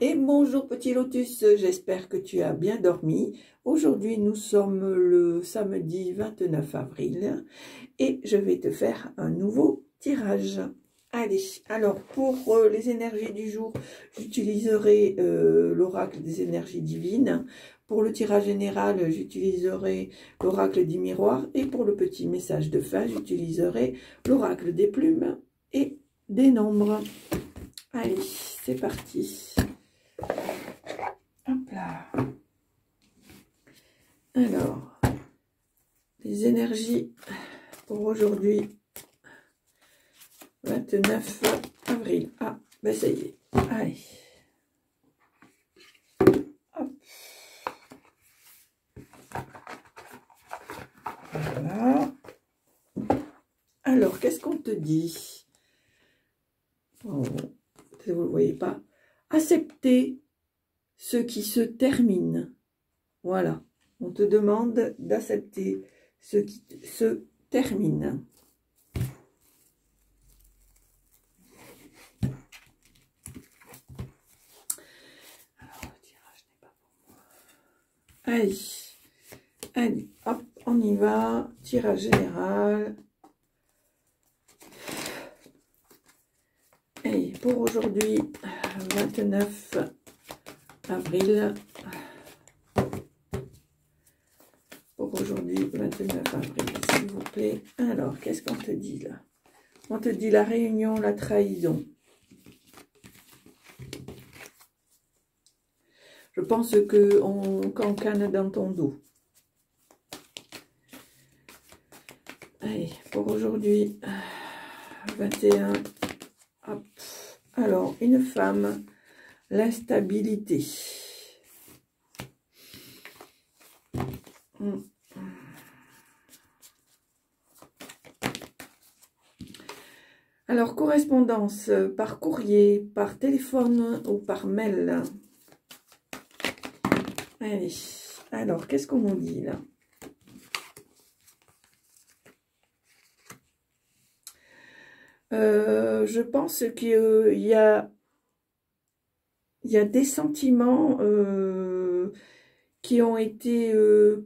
Et bonjour petit lotus, j'espère que tu as bien dormi. Aujourd'hui nous sommes le samedi 29 avril et je vais te faire un nouveau tirage. Allez, alors pour les énergies du jour, j'utiliserai l'oracle des énergies divines. Pour le tirage général, j'utiliserai l'oracle du miroir. Et pour le petit message de fin, j'utiliserai l'oracle des plumes et des nombres. Allez, c'est parti. Hop là. Alors, les énergies pour aujourd'hui, 29 avril. Ah, ben ça y est. Allez. Hop. Voilà. Alors, qu'est-ce qu'on te dit? Oh, vous ne le voyez pas. Accepter ce qui se termine. Voilà. On te demande d'accepter ce qui se termine. Alors, le tirage n'est pas pour moi. Allez. Allez, hop, on y va. Tirage général. Et pour aujourd'hui, 29 avril. Pour aujourd'hui, 29 avril, s'il vous plaît. Alors, qu'est-ce qu'on te dit là? On te dit la réunion, la trahison. Je pense qu'on cancane dans ton dos. Allez, pour aujourd'hui, 21. Hop. Alors, une femme, l'instabilité. Alors, correspondance par courrier, par téléphone ou par mail. Allez, alors, qu'est-ce qu'on nous dit là? Je pense qu'il y a des sentiments qui ont été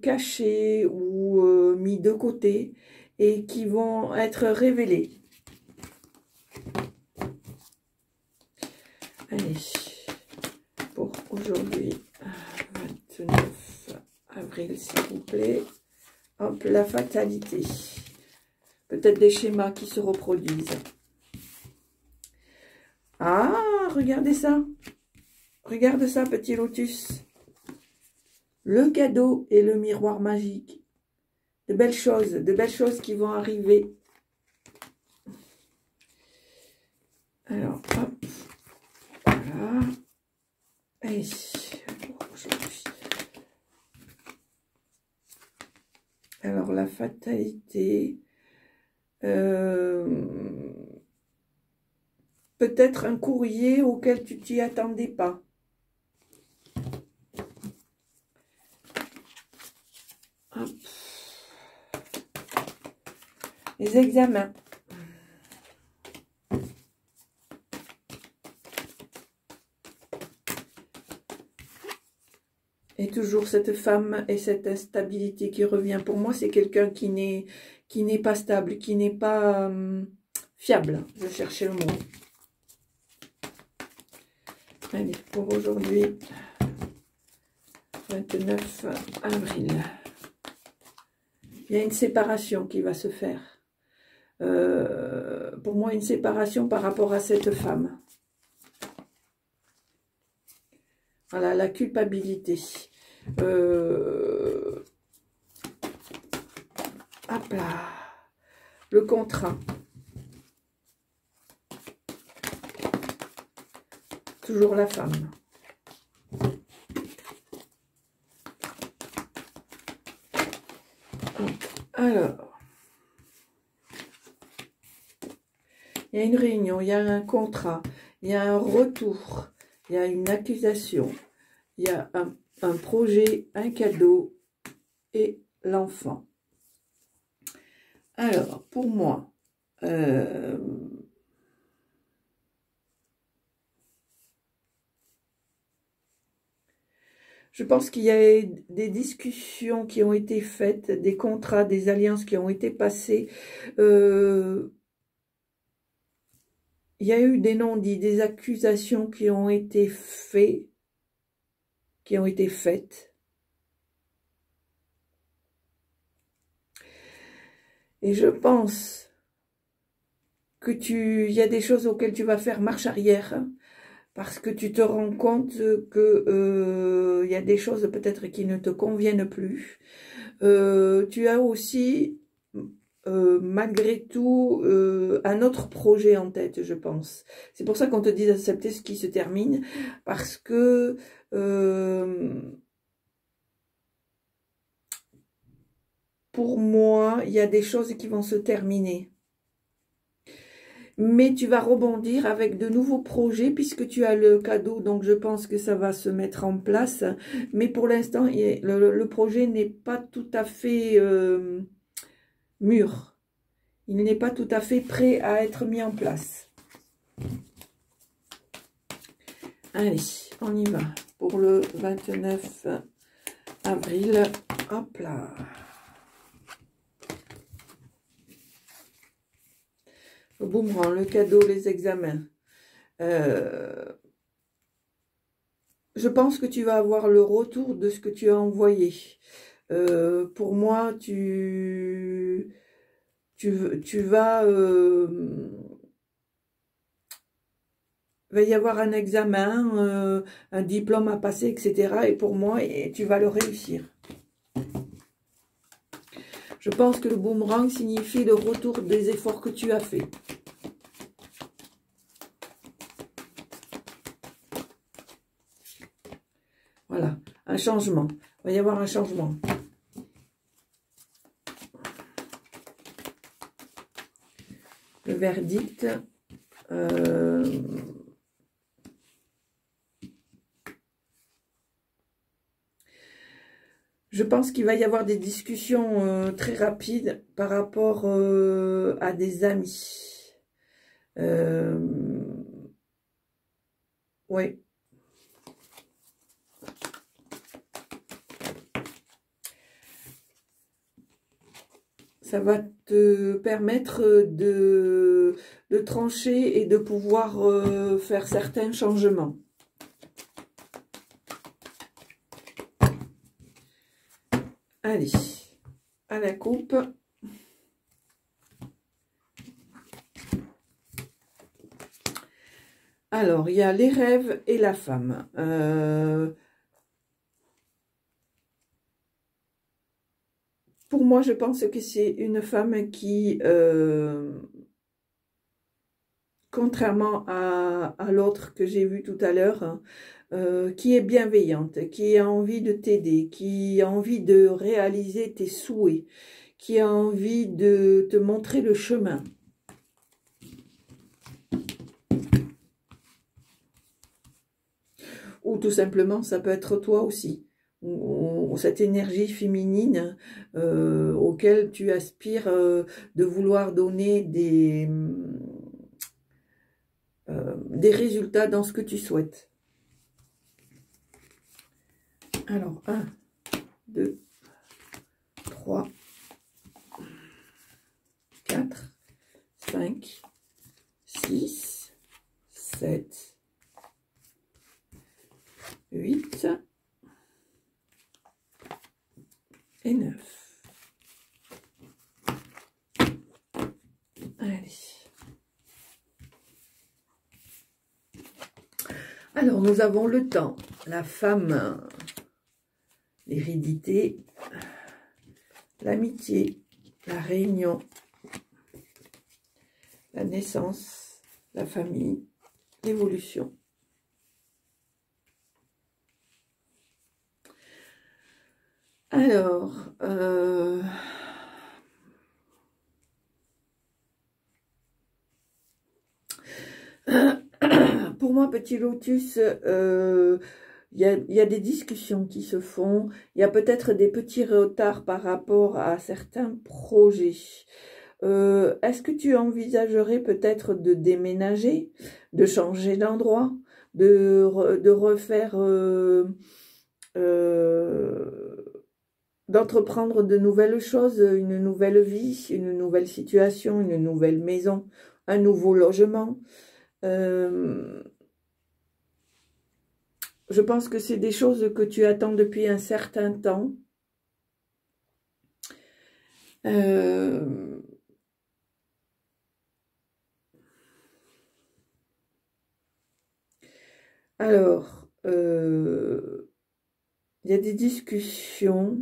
cachés ou mis de côté et qui vont être révélés. Allez, pour aujourd'hui, 29 avril, s'il vous plaît. Hop, la fatalité. Peut-être des schémas qui se reproduisent. Ah, regardez ça. Regarde ça, petit lotus. Le cadeau et le miroir magique. De belles choses qui vont arriver. Alors, hop. Voilà. Et aujourd'hui. Alors, la fatalité. Peut-être un courrier auquel tu t'y attendais pas. Hop. Les examens. Et toujours cette femme et cette instabilité qui revient. Pour moi, c'est quelqu'un qui n'est pas stable, qui n'est pas fiable. Je cherchais le mot. Allez, pour aujourd'hui, 29 avril. Il y a une séparation qui va se faire. Pour moi, une séparation par rapport à cette femme. Voilà, la culpabilité. Hop là. Le contrat. Toujours la femme. Alors. Il y a une réunion, il y a un contrat, il y a un retour, il y a une accusation, il y a un projet, un cadeau et l'enfant. Alors, pour moi, Je pense qu'il y a des discussions qui ont été faites, des contrats, des alliances qui ont été passées. Il y a eu des non-dits, des accusations qui ont été faites. Et je pense que il y a des choses auxquelles tu vas faire marche arrière, hein, parce que tu te rends compte que il y a des choses peut-être qui ne te conviennent plus. Tu as aussi, malgré tout, un autre projet en tête, je pense. C'est pour ça qu'on te dit d'accepter ce qui se termine, parce que pour moi, il y a des choses qui vont se terminer. Mais tu vas rebondir avec de nouveaux projets puisque tu as le cadeau, donc je pense que ça va se mettre en place. Mais pour l'instant, le projet n'est pas tout à fait mûr. Il n'est pas tout à fait prêt à être mis en place. Allez, on y va pour le 29 avril. Hop là. Le boomerang, le cadeau, les examens. Je pense que tu vas avoir le retour de ce que tu as envoyé. Pour moi, tu vas... va y avoir un examen, un diplôme à passer, etc. Et pour moi, tu vas le réussir. Je pense que le boomerang signifie le retour des efforts que tu as faits. Voilà, un changement. Il va y avoir un changement. Le verdict. Je pense qu'il va y avoir des discussions très rapides par rapport à des amis. Oui. Ça va te permettre de trancher et de pouvoir faire certains changements. Allez, à la coupe. Alors, il y a les rêves et la femme. Pour moi, je pense que c'est une femme qui, contrairement à l'autre que j'ai vu tout à l'heure, hein, qui est bienveillante, qui a envie de t'aider, qui a envie de réaliser tes souhaits, qui a envie de te montrer le chemin. Ou tout simplement, ça peut être toi aussi. Ou cette énergie féminine auquel tu aspires de vouloir donner des résultats dans ce que tu souhaites. Alors, 1, 2, 3, 4, 5, 6, 7, 8 et 9. Allez. Alors, nous avons le temps, la femme, l'hérédité, l'amitié, la réunion, la naissance, la famille, l'évolution. Alors, pour moi, petit lotus, il y a des discussions qui se font. Il y a peut-être des petits retards par rapport à certains projets. Est-ce que tu envisagerais peut-être de déménager, de changer d'endroit, de refaire d'entreprendre de nouvelles choses, une nouvelle vie, une nouvelle situation, une nouvelle maison, un nouveau logement. Je pense que c'est des choses que tu attends depuis un certain temps. Alors, il y a des discussions.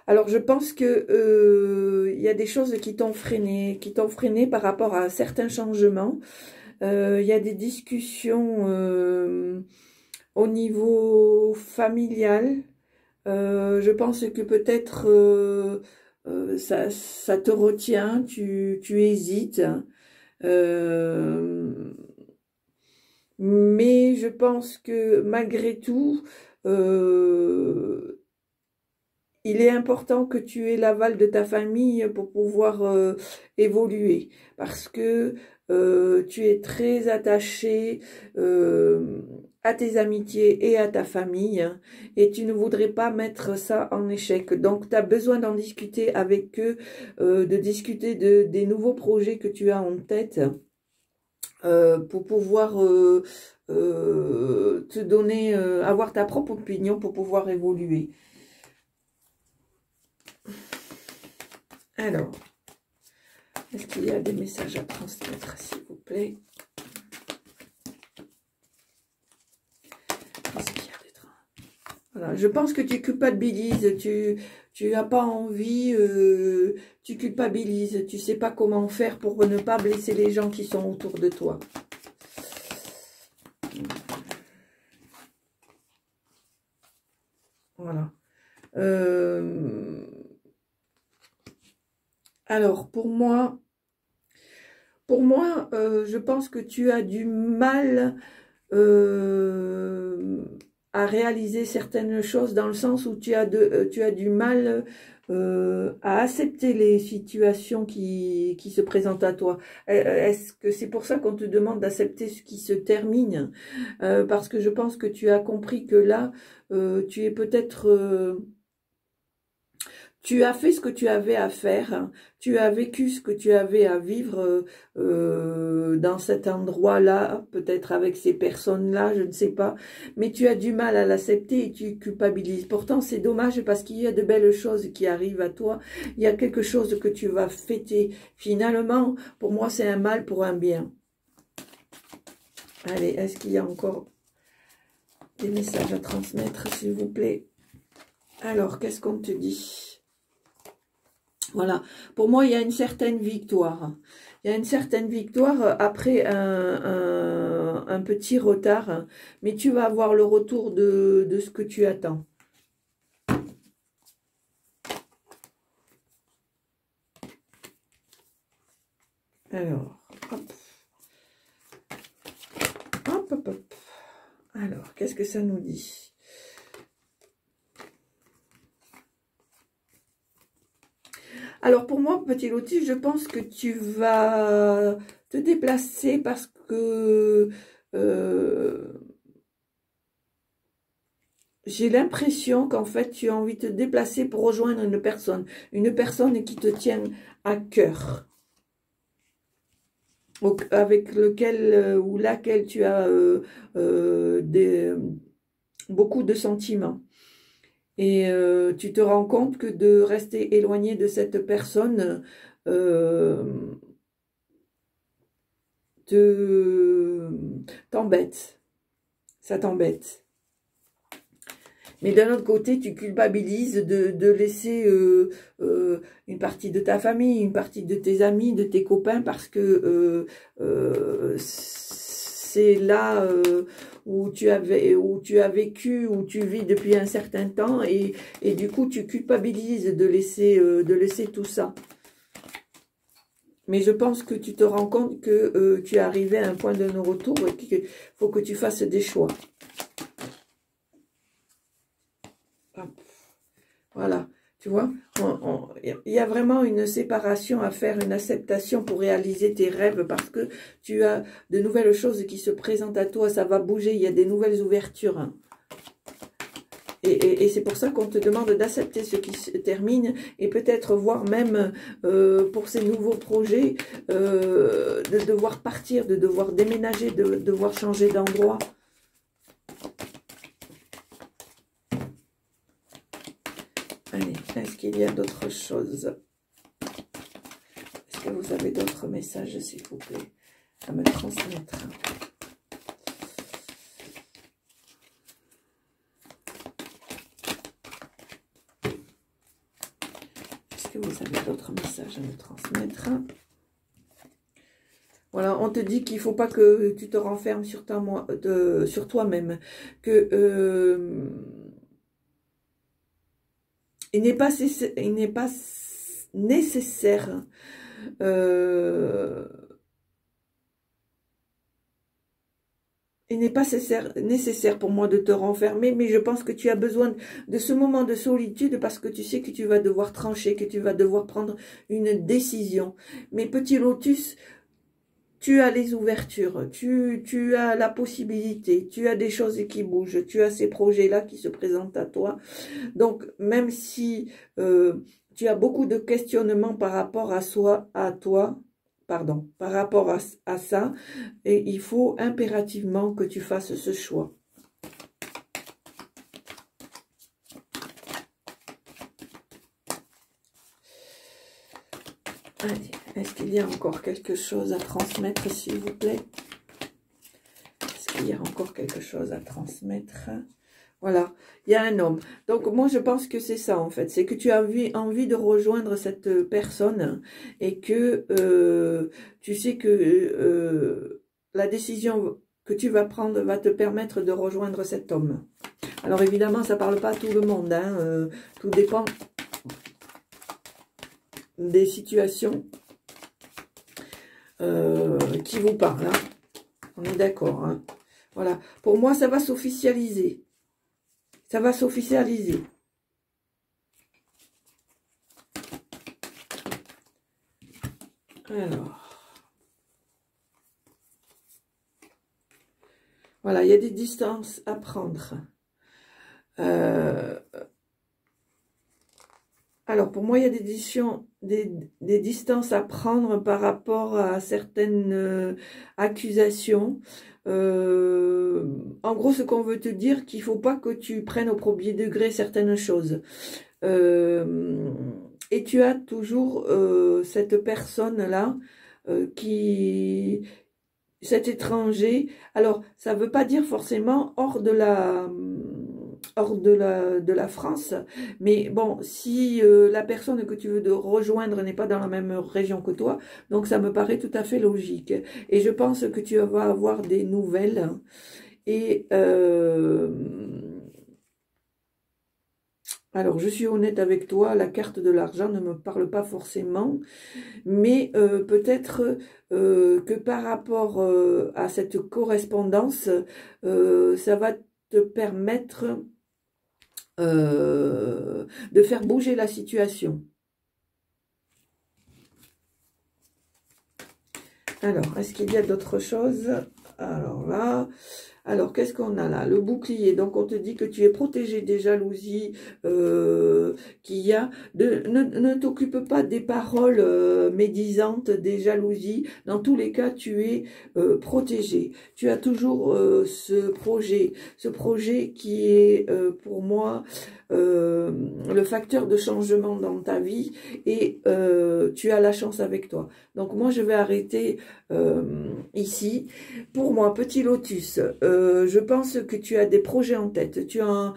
Alors, je pense que il y a des choses qui t'ont freiné par rapport à certains changements. Il y a des discussions au niveau familial. Je pense que peut-être ça te retient, tu hésites. Mais je pense que malgré tout, il est important que tu aies l'aval de ta famille pour pouvoir évoluer. Parce que tu es très attaché à tes amitiés et à ta famille. Et tu ne voudrais pas mettre ça en échec. Donc, tu as besoin d'en discuter avec eux, de discuter des nouveaux projets que tu as en tête. Pour pouvoir te donner, avoir ta propre opinion pour pouvoir évoluer. Alors, est-ce qu'il y a des messages à transmettre, s'il vous plaît? Est-ce qu'il y a des... Voilà, je pense que tu culpabilises, tu n'as pas envie, tu culpabilises, tu sais pas comment faire pour ne pas blesser les gens qui sont autour de toi. Voilà. Alors, pour moi, je pense que tu as du mal à réaliser certaines choses dans le sens où tu as du mal à accepter les situations qui se présentent à toi. Est-ce que c'est pour ça qu'on te demande d'accepter ce qui se termine? Parce que je pense que tu as compris que là, tu es peut-être... tu as fait ce que tu avais à faire, tu as vécu ce que tu avais à vivre dans cet endroit-là, peut-être avec ces personnes-là, je ne sais pas, mais tu as du mal à l'accepter et tu culpabilises. Pourtant, c'est dommage parce qu'il y a de belles choses qui arrivent à toi, il y a quelque chose que tu vas fêter. Finalement, pour moi, c'est un mal pour un bien. Allez, est-ce qu'il y a encore des messages à transmettre, s'il vous plaît? Alors, qu'est-ce qu'on te dit ? Voilà, pour moi, il y a une certaine victoire. Il y a une certaine victoire après un petit retard, mais tu vas avoir le retour de ce que tu attends. Alors, hop. Hop, hop, hop. Alors, qu'est-ce que ça nous dit ? Alors, pour moi, petit lotus, je pense que tu vas te déplacer parce que j'ai l'impression qu'en fait, tu as envie de te déplacer pour rejoindre une personne qui te tient à cœur, avec lequel ou laquelle tu as beaucoup de sentiments. Et tu te rends compte que de rester éloigné de cette personne t'embête. Ça t'embête. Mais d'un autre côté, tu culpabilises de laisser une partie de ta famille, une partie de tes amis, de tes copains, parce que c'est là où tu as vécu, où tu vis depuis un certain temps, et du coup, tu culpabilises de laisser tout ça. Mais je pense que tu te rends compte que tu es arrivé à un point de non-retour et qu'il faut que tu fasses des choix. Voilà. Tu vois, il y a vraiment une séparation à faire, une acceptation pour réaliser tes rêves parce que tu as de nouvelles choses qui se présentent à toi, ça va bouger, il y a des nouvelles ouvertures. Hein. Et c'est pour ça qu'on te demande d'accepter ce qui se termine et peut-être voir même pour ces nouveaux projets, de devoir partir, de devoir déménager, de devoir changer d'endroit. Allez, est-ce qu'il y a d'autres choses? Est-ce que vous avez d'autres messages, s'il vous plaît, à me transmettre? Est-ce que vous avez d'autres messages à me transmettre? Voilà, on te dit qu'il ne faut pas que tu te renfermes sur toi-même, que il n'est pas nécessaire il n'est pas nécessaire pour moi de te renfermer, mais je pense que tu as besoin de ce moment de solitude parce que tu sais que tu vas devoir trancher, que tu vas devoir prendre une décision. Mais petit lotus, tu as les ouvertures, tu as la possibilité, tu as des choses qui bougent, tu as ces projets-là qui se présentent à toi. Donc, même si tu as beaucoup de questionnements par rapport par rapport à ça, et il faut impérativement que tu fasses ce choix. Allez, est-ce qu'il y a encore quelque chose à transmettre, s'il vous plaît? Est-ce qu'il y a encore quelque chose à transmettre? Voilà, il y a un homme. Donc, moi, je pense que c'est ça, en fait. C'est que tu as envie de rejoindre cette personne et que tu sais que la décision que tu vas prendre va te permettre de rejoindre cet homme. Alors, évidemment, ça ne parle pas à tout le monde. Hein, tout dépend des situations qui vous parlent. Hein. On est d'accord. Hein. Voilà. Pour moi, ça va s'officialiser. Ça va s'officialiser. Alors. Voilà, il y a des distances à prendre. Alors, pour moi, il y a des distances à prendre par rapport à certaines accusations. En gros, ce qu'on veut te dire, qu'il ne faut pas que tu prennes au premier degré certaines choses. Et tu as toujours cette personne-là cet étranger. Alors, ça ne veut pas dire forcément hors de la France, mais bon, si la personne que tu veux rejoindre n'est pas dans la même région que toi, donc ça me paraît tout à fait logique. Et je pense que tu vas avoir des nouvelles et alors, je suis honnête avec toi, la carte de l'argent ne me parle pas forcément, mais peut-être que par rapport à cette correspondance, ça va te permettre de faire bouger la situation. Alors, est-ce qu'il y a d'autres choses? Alors là... Alors, qu'est-ce qu'on a là? Le bouclier. Donc, on te dit que tu es protégé des jalousies qu'il y a. Ne t'occupe pas des paroles médisantes, des jalousies. Dans tous les cas, tu es protégé. Tu as toujours ce projet qui est pour moi le facteur de changement dans ta vie et tu as la chance avec toi. Donc, moi, je vais arrêter ici. Pour moi, petit lotus, je pense que tu as des projets en tête, tu as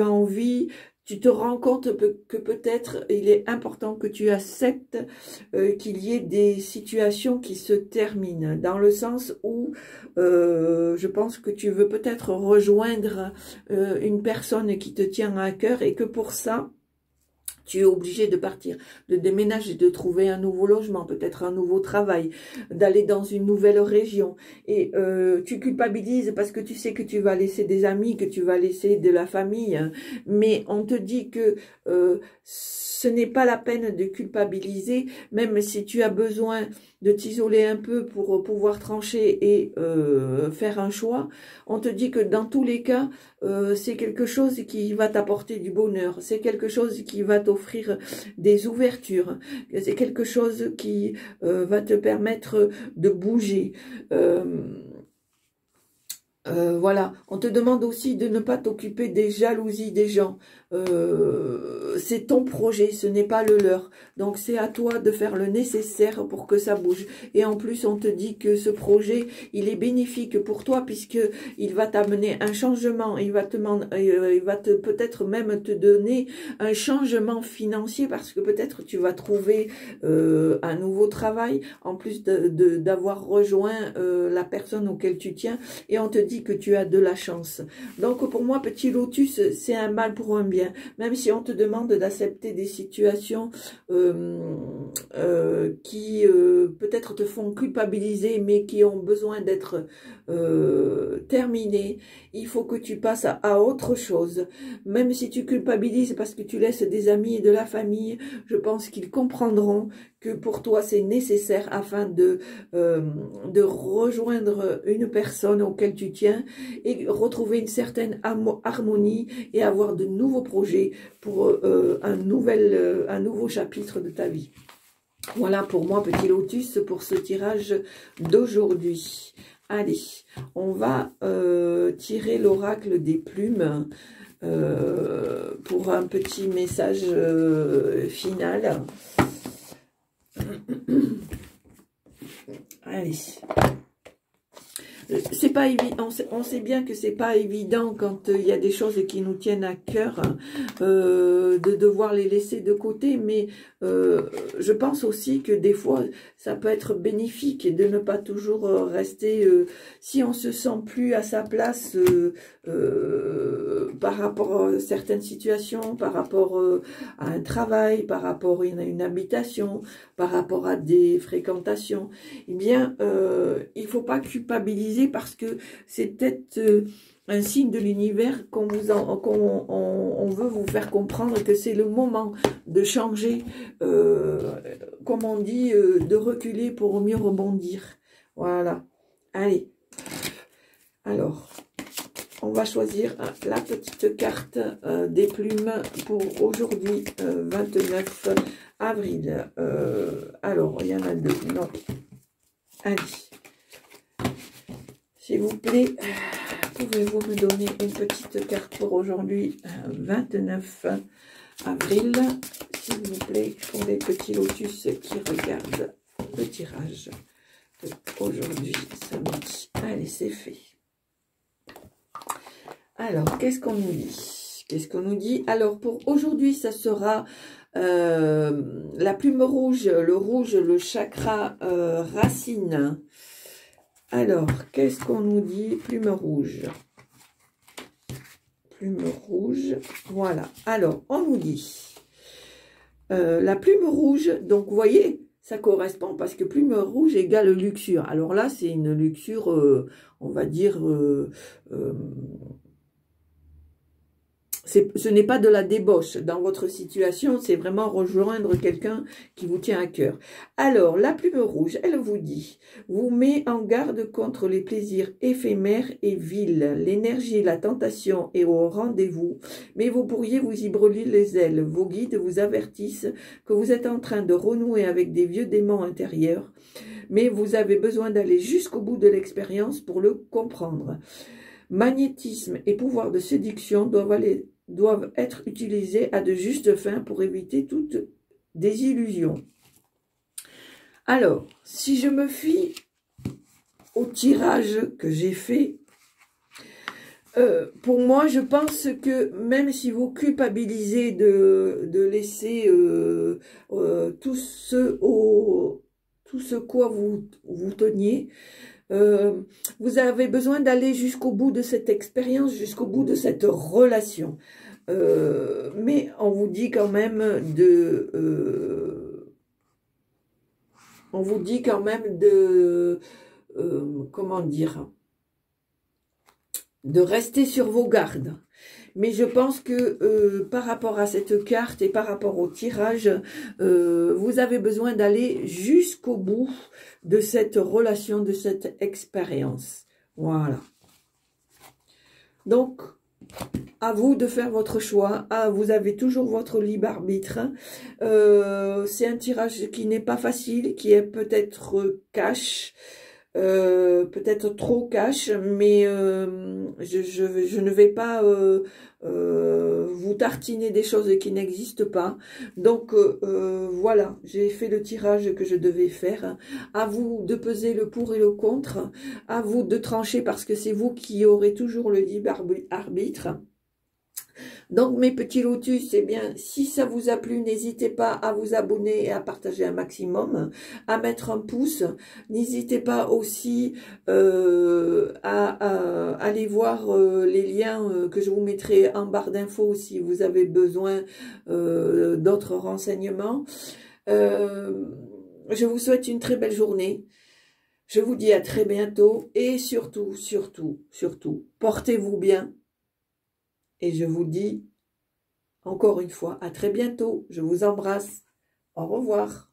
envie, tu te rends compte que peut-être il est important que tu acceptes qu'il y ait des situations qui se terminent, dans le sens où je pense que tu veux peut-être rejoindre une personne qui te tient à cœur et que pour ça, Tu es obligé de partir, de déménager, de trouver un nouveau logement, peut-être un nouveau travail, d'aller dans une nouvelle région. Et tu culpabilises parce que tu sais que tu vas laisser des amis, que tu vas laisser de la famille. Hein. Mais on te dit que ce n'est pas la peine de culpabiliser, même si tu as besoin de t'isoler un peu pour pouvoir trancher et faire un choix. On te dit que dans tous les cas, c'est quelque chose qui va t'apporter du bonheur, c'est quelque chose qui va t'offrir des ouvertures, c'est quelque chose qui va te permettre de bouger. Voilà, on te demande aussi de ne pas t'occuper des jalousies des gens. C'est ton projet, ce n'est pas le leur. Donc c'est à toi de faire le nécessaire pour que ça bouge. Et en plus, on te dit que ce projet, il est bénéfique pour toi puisque il va t'amener un changement. Il va te peut-être même te donner un changement financier parce que peut-être tu vas trouver un nouveau travail en plus d'avoir rejoint la personne auquel tu tiens. Et on te dit que tu as de la chance. Donc pour moi, petit lotus, c'est un mal pour un bien. Même si on te demande d'accepter des situations qui peut-être te font culpabiliser, mais qui ont besoin d'être terminées, il faut que tu passes à autre chose. Même si tu culpabilises parce que tu laisses des amis et de la famille, je pense qu'ils comprendront que pour toi c'est nécessaire afin de rejoindre une personne auquel tu tiens et retrouver une certaine harmonie et avoir de nouveaux projets pour un nouveau chapitre de ta vie. Voilà pour moi, petit lotus, pour ce tirage d'aujourd'hui. Allez, on va tirer l'oracle des plumes pour un petit message final. Allez. C'est pas évident, on sait bien que c'est pas évident quand il y a des choses qui nous tiennent à cœur de devoir les laisser de côté, mais je pense aussi que des fois ça peut être bénéfique de ne pas toujours rester, si on se sent plus à sa place par rapport à certaines situations, par rapport à un travail, par rapport à une habitation, par rapport à des fréquentations, eh bien il faut pas culpabiliser parce que c'est peut-être un signe de l'univers qu'on veut vous faire comprendre que c'est le moment de changer, comme on dit, de reculer pour mieux rebondir. Voilà. Allez. Alors, on va choisir la petite carte des plumes pour aujourd'hui, 29 avril. Alors, il y en a deux. Non. Allez. S'il vous plaît, pouvez-vous me donner une petite carte pour aujourd'hui, 29 avril, s'il vous plaît, pour les petits lotus qui regardent le tirage d'aujourd'hui, samedi. Allez, c'est fait. Alors, qu'est-ce qu'on nous dit? Qu'est-ce qu'on nous dit? Alors, pour aujourd'hui, ça sera la plume rouge, le chakra racine. Alors, qu'est-ce qu'on nous dit? Plume rouge. Plume rouge, voilà. Alors, on nous dit, la plume rouge, donc vous voyez, ça correspond parce que plume rouge égale luxure. Alors là, c'est une luxure, on va dire, ce n'est pas de la débauche dans votre situation, c'est vraiment rejoindre quelqu'un qui vous tient à cœur. Alors, la plume rouge, elle vous dit, vous met en garde contre les plaisirs éphémères et vils. L'énergie et la tentation est au rendez-vous, mais vous pourriez vous y brûler les ailes. Vos guides vous avertissent que vous êtes en train de renouer avec des vieux démons intérieurs, mais vous avez besoin d'aller jusqu'au bout de l'expérience pour le comprendre. Magnétisme et pouvoir de séduction doivent être utilisés à de justes fins pour éviter toute désillusion. Alors, si je me fie au tirage que j'ai fait, pour moi, je pense que même si vous culpabilisez de laisser tout ce quoi vous teniez, Vous avez besoin d'aller jusqu'au bout de cette expérience, jusqu'au bout de cette relation. Mais on vous dit quand même comment dire, de rester sur vos gardes. Mais je pense que par rapport à cette carte et par rapport au tirage, vous avez besoin d'aller jusqu'au bout de cette relation, de cette expérience. Voilà. Donc, à vous de faire votre choix. Ah, vous avez toujours votre libre arbitre. C'est un tirage qui n'est pas facile, qui est peut-être cash. Peut-être trop cash, mais je ne vais pas vous tartiner des choses qui n'existent pas. Donc voilà, j'ai fait le tirage que je devais faire. À vous de peser le pour et le contre, à vous de trancher parce que c'est vous qui aurez toujours le libre arbitre. Donc mes petits lotus, eh bien, si ça vous a plu, n'hésitez pas à vous abonner et à partager un maximum, à mettre un pouce. N'hésitez pas aussi à aller voir les liens que je vous mettrai en barre d'infos si vous avez besoin d'autres renseignements. Je vous souhaite une très belle journée. Je vous dis à très bientôt et surtout, surtout, surtout, portez-vous bien. Et je vous dis encore une fois à très bientôt. Je vous embrasse. Au revoir.